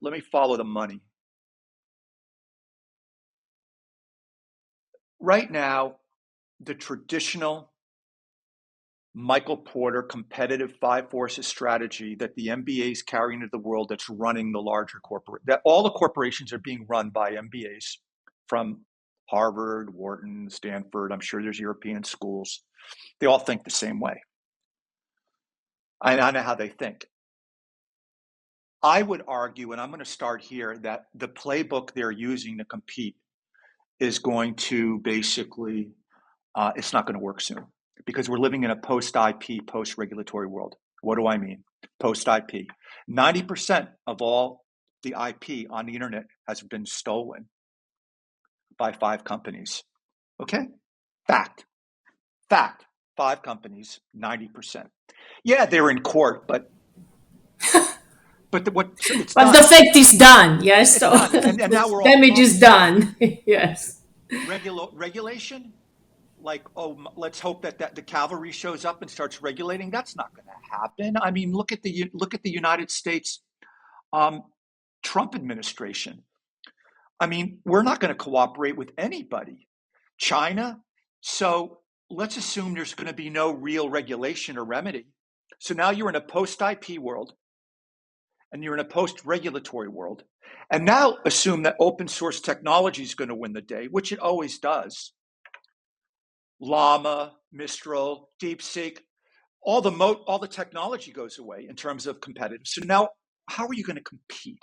let me follow the money. Right now, the traditional Michael Porter competitive five forces strategy that the MBA is carrying into the world, that's running the larger corporate, that all the corporations are being run by MBAs from Harvard, Wharton, Stanford. I'm sure there's European schools. They all think the same way. I know how they think. I would argue, and I'm going to start here, that the playbook they're using to compete is going to basically, it's not going to work soon because we're living in a post-IP, post-regulatory world. What do I mean? Post-IP. 90% of all the IP on the internet has been stolen by 5 companies. Okay? Fact. 5 companies, 90%. Yeah, they're in court, but it's But done. the fact is done, yes. It's So done, and now the we're all damage is talking about it. done. Yes. Regulation, like, oh, let's hope that the cavalry shows up and starts regulating. That's not going to happen. I mean, look at the United States um, Trump administration. I mean, we're not going to cooperate with anybody. China. So let's assume there's going to be no real regulation or remedy. So now you're in a post-IP world and you're in a post-regulatory world. And now assume that open source technology is going to win the day, which it always does. Llama, Mistral, DeepSeek, all the technology goes away in terms of competitive. So now, how are you going to compete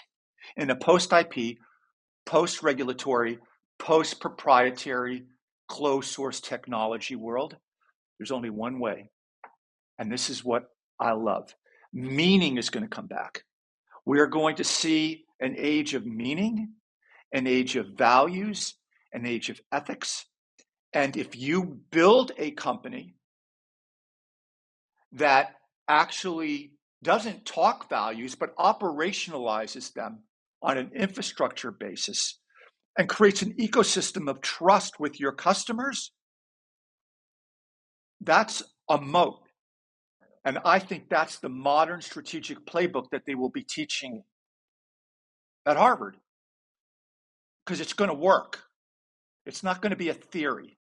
in a post-IP, post-regulatory, post-proprietary, closed source technology world? There's only one way, and this is what I love. Meaning is going to come back. We are going to see an age of meaning, an age of values, an age of ethics. And if you build a company that actually doesn't talk values, but operationalizes them on an infrastructure basis and creates an ecosystem of trust with your customers, that's a moat. And I think that's the modern strategic playbook that they will be teaching at Harvard, because it's going to work. It's not going to be a theory.